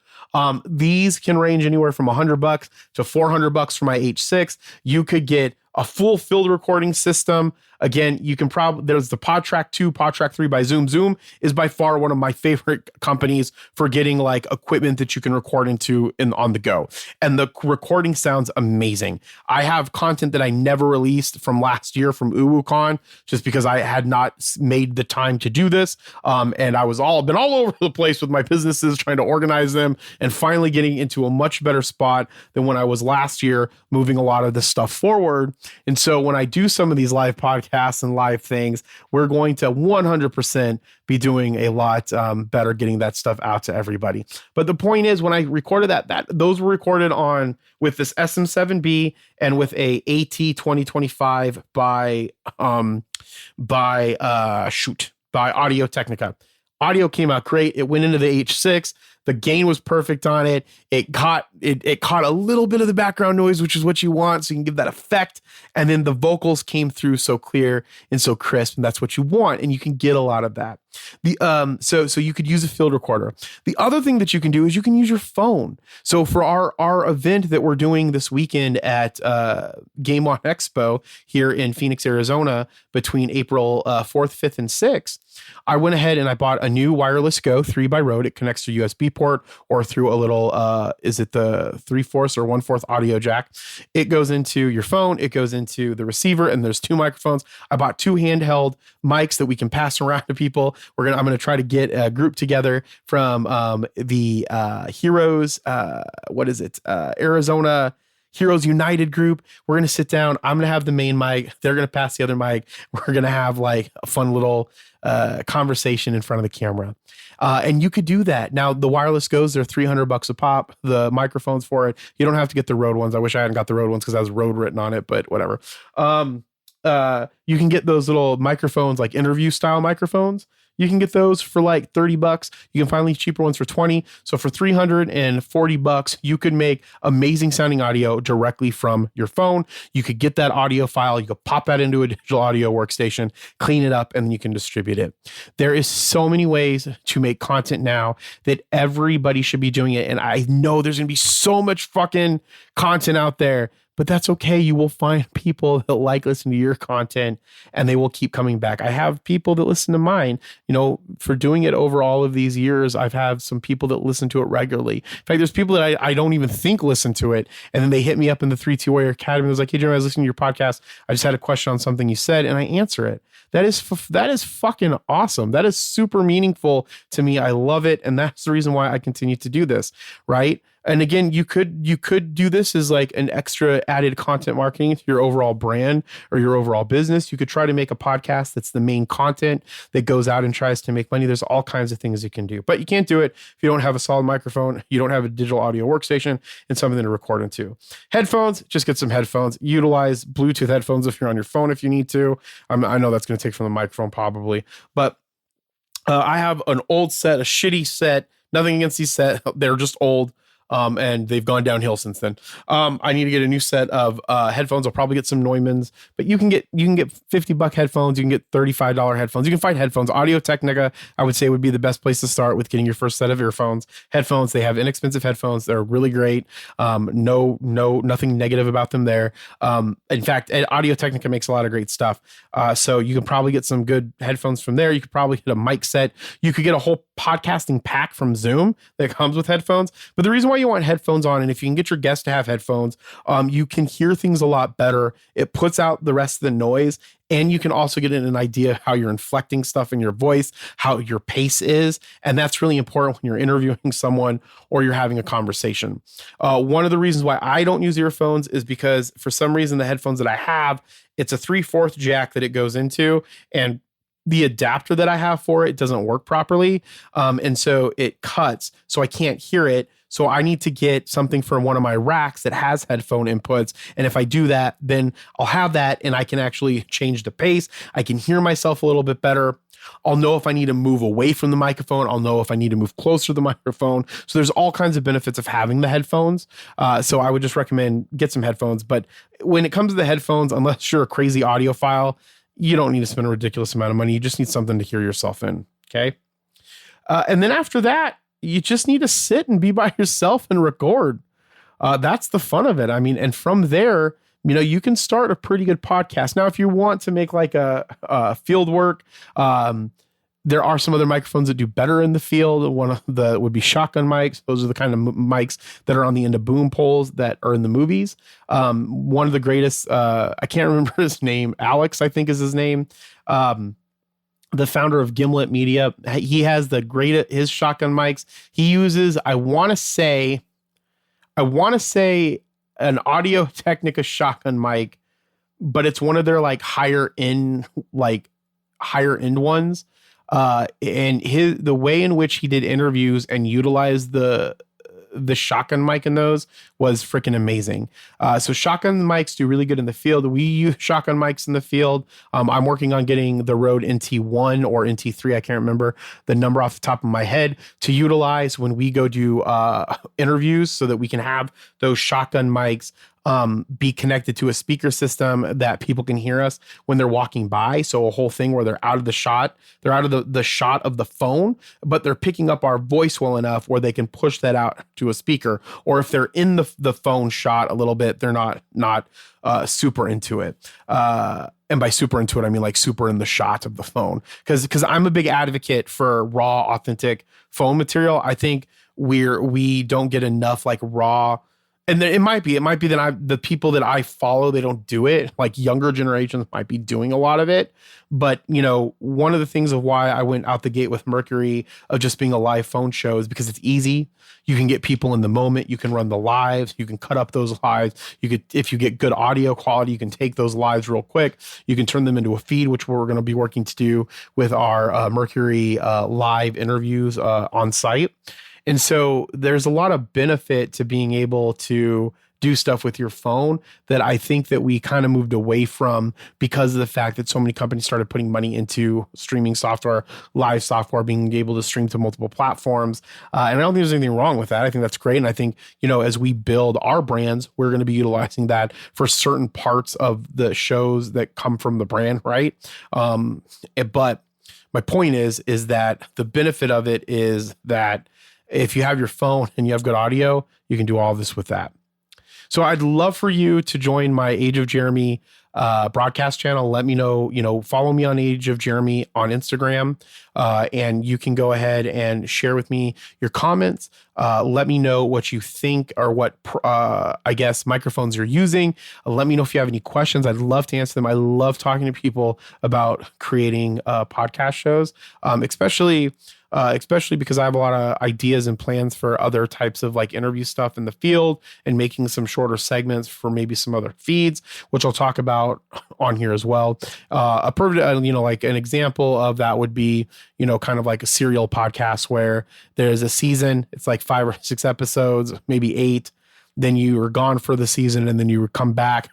These can range anywhere from $100 to $400 for my H6. You could get a full field recording system. Again, you can there's the PodTrack 2, PodTrack 3 by Zoom. Zoom is by far one of my favorite companies for getting like equipment that you can record into on the go. And the recording sounds amazing. I have content that I never released from last year from UwuCon, just because I had not made the time to do this. And I was been all over the place with my businesses, trying to organize them, and finally getting into a much better spot than when I was last year, moving a lot of this stuff forward. And so when I do some of these live podcasts and live things, we're going to 100% be doing a lot better getting that stuff out to everybody. But the point is, when I recorded those were recorded on with this SM7B and with a AT 2025 by Audio Technica. Audio came out great. It went into the H6. The gain was perfect on it. It caught a little bit of the background noise, which is what you want, so you can give that effect. And then the vocals came through so clear and so crisp, and that's what you want. And you can get a lot of that. So you could use a field recorder. The other thing that you can do is you can use your phone. So for our event that we're doing this weekend at Game On Expo here in Phoenix, Arizona, between April 4th, 5th, and 6th, I went ahead and I bought a new wireless Go 3 by Rode. It connects to USB port or through a little, is it the 3/4 or 1/4 audio jack? It goes into your phone. It goes into the receiver, and there's 2 microphones. I bought 2 handheld mics that we can pass around to people. I'm going to try to get a group together from the Heroes, Arizona Heroes United group. We're going to sit down. I'm going to have the main mic. They're going to pass the other mic. We're going to have like a fun little conversation in front of the camera. And you could do that. Now, the wireless Goes, they're $300 a pop. The microphones for it, you don't have to get the Rode ones. I wish I hadn't got the Rode ones because I was Rode written on it, but whatever. You can get those little microphones, like interview style microphones. You can get those for like $30. You can find these cheaper ones for $20. So for $340, you could make amazing sounding audio directly from your phone. You could get that audio file. You could pop that into a digital audio workstation, clean it up, and then you can distribute it. There is so many ways to make content now that everybody should be doing it. And I know there's going to be so much fucking content out there, but that's okay. You will find people that like listening to your content and they will keep coming back. I have people that listen to mine, for doing it over all of these years. I've had some people that listen to it regularly. In fact, there's people that I don't even think listen to it. And then they hit me up in the 3T Warrior Academy. It was like, hey, Jeremy, I was listening to your podcast. I just had a question on something you said, and I answer it. That is fucking awesome. That is super meaningful to me. I love it. And that's the reason why I continue to do this. Right. And again, you could do this as like an extra added content marketing to your overall brand or your overall business. You could try to make a podcast that's the main content that goes out and tries to make money. There's all kinds of things you can do, but you can't do it if you don't have a solid microphone, you don't have a digital audio workstation, and something to record into. Headphones, just get some headphones. Utilize Bluetooth headphones if you're on your phone if you need to. I know that's going to take from the microphone probably, but I have an old set, a shitty set. Nothing against these sets. They're just old. And they've gone downhill since then. I need to get a new set of headphones. I'll probably get some Neumanns, but you can get $50 headphones. You can get $35 headphones. You can find headphones. Audio Technica, I would say, would be the best place to start with getting your first set of earphones. Headphones, they have inexpensive headphones. They're really great. Nothing negative about them there. In fact, Audio Technica makes a lot of great stuff. So you can probably get some good headphones from there. You could probably get a mic set. You could get a whole podcasting pack from Zoom that comes with headphones. But the reason why you want headphones on, and if you can get your guests to have headphones, you can hear things a lot better. It puts out the rest of the noise, and you can also get an idea how you're inflecting stuff in your voice, how your pace is, and that's really important when you're interviewing someone or you're having a conversation. One of the reasons why I don't use earphones is because for some reason the headphones that I have, it's a 3/4 jack that it goes into, and the adapter that I have for it doesn't work properly. And so it cuts, so I can't hear it. So I need to get something from one of my racks that has headphone inputs. And if I do that, then I'll have that and I can actually change the pace. I can hear myself a little bit better. I'll know if I need to move away from the microphone. I'll know if I need to move closer to the microphone. So there's all kinds of benefits of having the headphones. So I would just recommend get some headphones. But when it comes to the headphones, unless you're a crazy audiophile, you don't need to spend a ridiculous amount of money. You just need something to hear yourself in. Okay. And then after that, you just need to sit and be by yourself and record. That's the fun of it. I mean, and from there, you can start a pretty good podcast. Now, if you want to make like a field work, there are some other microphones that do better in the field. One of the would be shotgun mics. Those are the kind of mics that are on the end of boom poles that are in the movies. One of the greatest, I can't remember his name. Alex, I think is his name. The founder of Gimlet Media. He has his shotgun mics. He uses, I want to say an Audio Technica shotgun mic, but it's one of their like higher end ones. And the way in which he did interviews and utilized the shotgun mic in those was freaking amazing. So shotgun mics do really good in the field. We use shotgun mics in the field. I'm working on getting the Rode NT1 or NT3. I can't remember the number off the top of my head to utilize when we go do interviews so that we can have those shotgun mics be connected to a speaker system that people can hear us when they're walking by. So a whole thing where they're out of the shot, they're out of the shot of the phone, but they're picking up our voice well enough where they can push that out to a speaker. Or if they're in the phone shot a little bit, they're not super into it. And by super into it, I mean like super in the shot of the phone. Because I'm a big advocate for raw, authentic phone material. I think we don't get enough like raw. And then it might be that the people that I follow, they don't do it. Like younger generations might be doing a lot of it. But, one of the things of why I went out the gate with Mercury of just being a live phone show is because it's easy. You can get people in the moment. You can run the lives. You can cut up those lives. If you get good audio quality, you can take those lives real quick. You can turn them into a feed, which we're going to be working to do with our Mercury live interviews on site. And so there's a lot of benefit to being able to do stuff with your phone that I think that we kind of moved away from because of the fact that so many companies started putting money into streaming software, live software, being able to stream to multiple platforms. And I don't think there's anything wrong with that. I think that's great. And I think, as we build our brands, we're going to be utilizing that for certain parts of the shows that come from the brand, right? But my point is that the benefit of it is that if you have your phone and you have good audio, you can do all this with that. So I'd love for you to join my Age of Jeremy broadcast channel. Let me know, follow me on Age of Jeremy on Instagram, and you can go ahead and share with me your comments. Let me know what you think or what, microphones you're using. Let me know if you have any questions. I'd love to answer them. I love talking to people about creating podcast shows, especially because I have a lot of ideas and plans for other types of like interview stuff in the field and making some shorter segments for maybe some other feeds, which I'll talk about on here as well. Like an example of that would be, kind of like a serial podcast where there's a season, it's like 5 or 6 episodes, maybe 8. Then you are gone for the season and then you come back.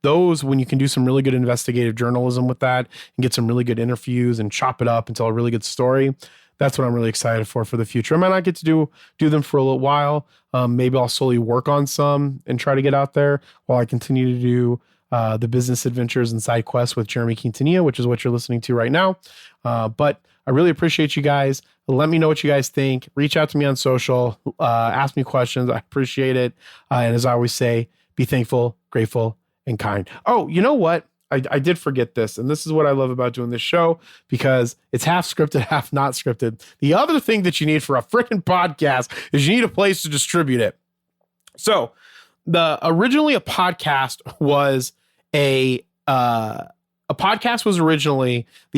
Those, when you can do some really good investigative journalism with that and get some really good interviews and chop it up and tell a really good story, that's what I'm really excited for the future. I might not get to do them for a little while. Maybe I'll slowly work on some and try to get out there while I continue to do the business adventures and side quests with Jeremy Quintanilla, which is what you're listening to right now. But I really appreciate you guys. Let me know what you guys think. Reach out to me on social. Ask me questions. I appreciate it. And as I always say, be thankful, grateful, and kind. Oh, you know what? I did forget this, and this is what I love about doing this show, because it's half scripted, half not scripted. The other thing that you need for a freaking podcast is you need a place to distribute it. So originally a podcast was the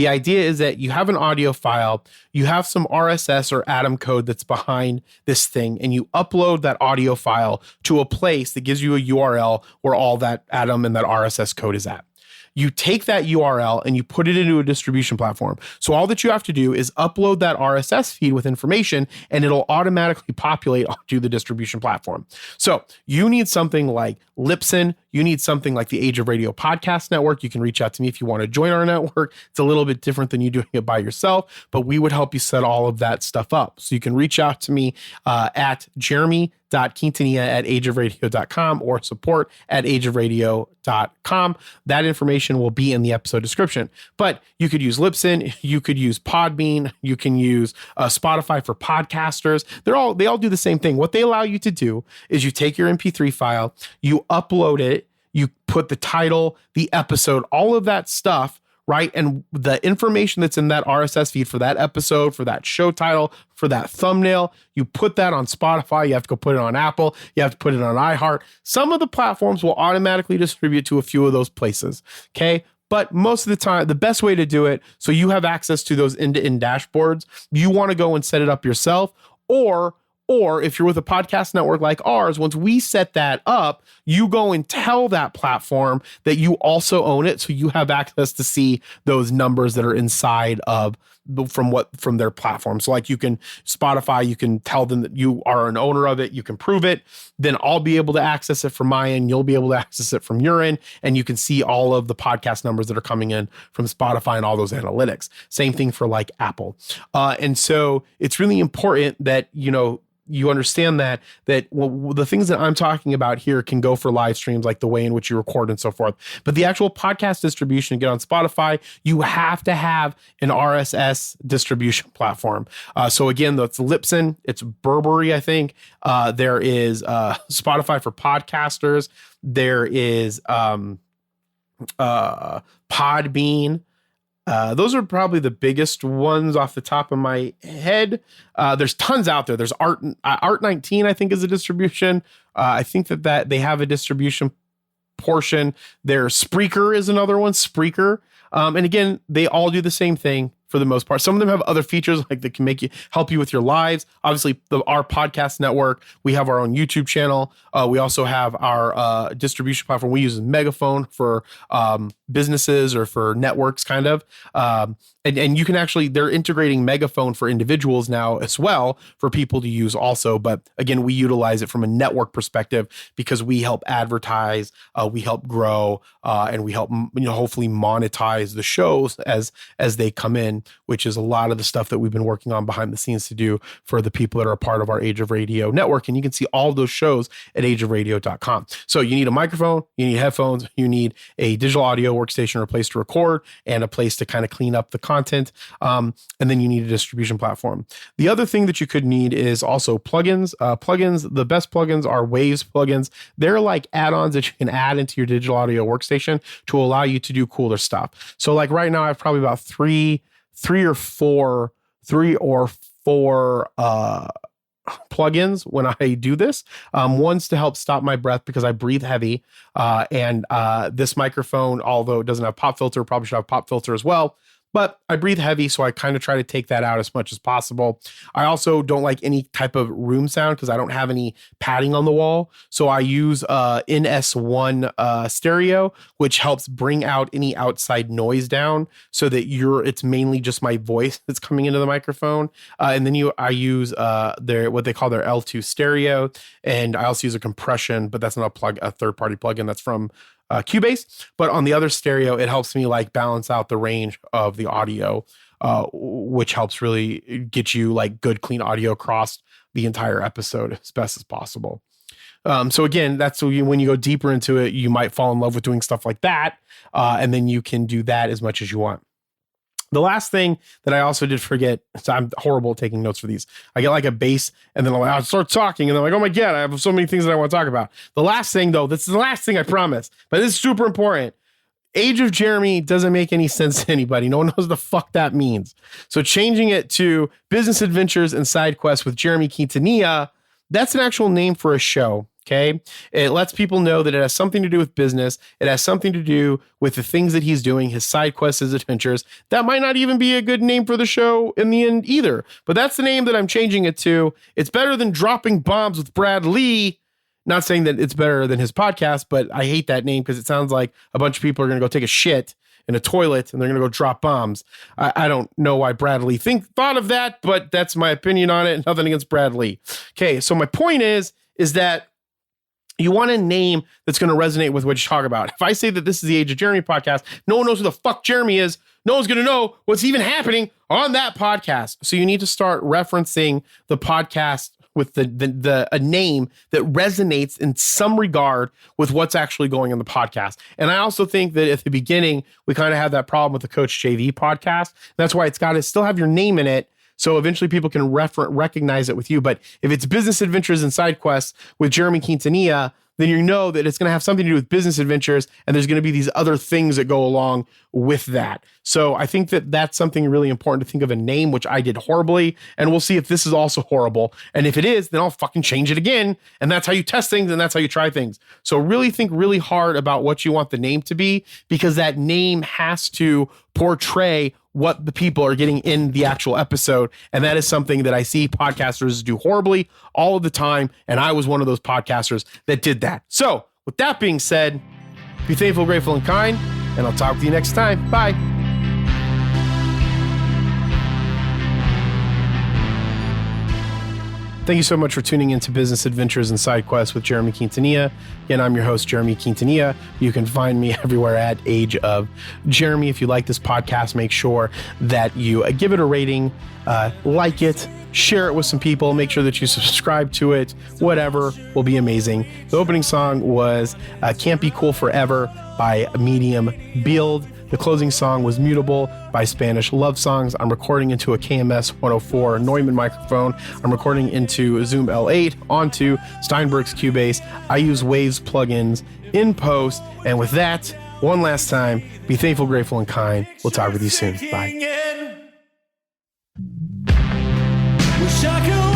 idea is that you have an audio file, you have some RSS or Atom code that's behind this thing, and you upload that audio file to a place that gives you a URL where all that Atom and that RSS code is at. You take that URL and you put it into a distribution platform. So all that you have to do is upload that RSS feed with information and it'll automatically populate onto the distribution platform. So you need something like Libsyn. You need something like the Age of Radio Podcast Network. You can reach out to me if you want to join our network. It's a little bit different than you doing it by yourself, but we would help you set all of that stuff up. So you can reach out to me at jeremy.quintanilla@ageofradio.com or support@ageofradio.com. That information will be in the episode description. But you could use Libsyn, you could use Podbean, you can use Spotify for podcasters. They all do the same thing. What they allow you to do is you take your MP3 file, you upload it, you put the title, the episode, all of that stuff, right? And the information that's in that RSS feed for that episode, for that show title, for that thumbnail, you put that on Spotify. You have to go put it on Apple. You have to put it on iHeart. Some of the platforms will automatically distribute to a few of those places. Okay. But most of the time, the best way to do it, so you have access to those end-to-end dashboards, you want to go and set it up yourself, or if you're with a podcast network like ours, once we set that up, you go and tell that platform that you also own it. So you have access to see those numbers that are inside of from their platform. So like Spotify, you can tell them that you are an owner of it. You can prove it. Then I'll be able to access it from my end. You'll be able to access it from your end. And you can see all of the podcast numbers that are coming in from Spotify and all those analytics. Same thing for like Apple. And so it's really important that, you understand that the things that I'm talking about here can go for live streams, like the way in which you record and so forth. But the actual podcast distribution, get on Spotify, you have to have an RSS distribution platform. So again, that's Libsyn, it's Burberry, I think. There is Spotify for podcasters. There is Podbean. Those are probably the biggest ones off the top of my head. There's tons out there. There's Art19, I think, is a distribution. I think that they have a distribution portion. There's Spreaker is another one, Spreaker. And again, they all do the same thing for the most part. Some of them have other features like that can help you with your lives. Obviously, our podcast network, we have our own YouTube channel. We also have our distribution platform. We use Megaphone for businesses or for networks, kind of. And you can actually, they're integrating Megaphone for individuals now as well for people to use also. But again, we utilize it from a network perspective because we help advertise, we help grow, and we help, hopefully monetize the shows as they come in, which is a lot of the stuff that we've been working on behind the scenes to do for the people that are a part of our Age of Radio network. And you can see all those shows at ageofradio.com. So you need a microphone, you need headphones, you need a digital audio workstation or a place to record and a place to kind of clean up the content. And then you need a distribution platform. The other thing that you could need is also plugins. Plugins, the best plugins are Waves plugins. They're like add-ons that you can add into your digital audio workstation to allow you to do cooler stuff. So like right now I have probably about three or four plugins when I do this. One's to help stop my breath because I breathe heavy. And this microphone, although it doesn't have pop filter, probably should have pop filter as well. But I breathe heavy, so I kind of try to take that out as much as possible. I also don't like any type of room sound because I don't have any padding on the wall. So I use NS1 stereo, which helps bring out any outside noise down so that it's mainly just my voice that's coming into the microphone. And then I use what they call their L2 stereo. And I also use a compression, but that's not a third-party plugin. That's from Cubase, but on the other stereo, it helps me like balance out the range of the audio, which helps really get you like good, clean audio across the entire episode as best as possible. So again, that's when you go deeper into it, you might fall in love with doing stuff like that. And then you can do that as much as you want. The last thing that I also did forget, so I'm horrible at taking notes for these. I get like a bass and then I'll start talking and I'm like, oh my God, I have so many things that I want to talk about. The last thing though, this is the last thing I promise, but this is super important. Age of Jeremy doesn't make any sense to anybody. No one knows the fuck that means. So changing it to Business Adventures and Side Quests with Jeremy Quintanilla, that's an actual name for a show. Okay. It lets people know that it has something to do with business. It has something to do with the things that he's doing, his side quests, his adventures. That might not even be a good name for the show in the end either, but that's the name that I'm changing it to. It's better than Dropping Bombs with Brad Lee. Not saying that it's better than his podcast, but I hate that name because it sounds like a bunch of people are going to go take a shit in a toilet and they're going to go drop bombs. I don't know why Brad Lee thought of that, but that's my opinion on it. Nothing against Brad Lee. Okay. So my point is that you want a name that's going to resonate with what you talk about. If I say that this is the Age of Jeremy podcast, no one knows who the fuck Jeremy is. No one's going to know what's even happening on that podcast. So you need to start referencing the podcast with a name that resonates in some regard with what's actually going on the podcast. And I also think that at the beginning, we kind of had that problem with the Coach JV podcast. That's why it's got to still have your name in it. So eventually people can recognize it with you. But if it's Business Adventures and Side Quests with Jeremy Quintanilla, then you know that it's going to have something to do with business adventures and there's going to be these other things that go along with that. So I think that that's something really important to think of a name, which I did horribly. And we'll see if this is also horrible. And if it is, then I'll fucking change it again. And that's how you test things and that's how you try things. So really think really hard about what you want the name to be, because that name has to portray what the people are getting in the actual episode. And that is something that I see podcasters do horribly all of the time. And I was one of those podcasters that did that. So with that being said, be thankful, grateful, and kind, and I'll talk with you next time. Bye. Thank you so much for tuning into Business Adventures and Side Quests with Jeremy Quintanilla. Again, I'm your host, Jeremy Quintanilla. You can find me everywhere at Age of Jeremy. If you like this podcast, make sure that you give it a rating, like it, share it with some people, make sure that you subscribe to it, whatever will be amazing. The opening song was Can't Be Cool Forever by Medium Build. The closing song was Mutable by Spanish Love Songs. I'm recording into a KMS 104 Neumann microphone. I'm recording into Zoom L8 onto Steinberg's Cubase. I use Waves plugins in post. And with that, one last time, be thankful, grateful, and kind. We'll talk with you soon. Bye. Wish I could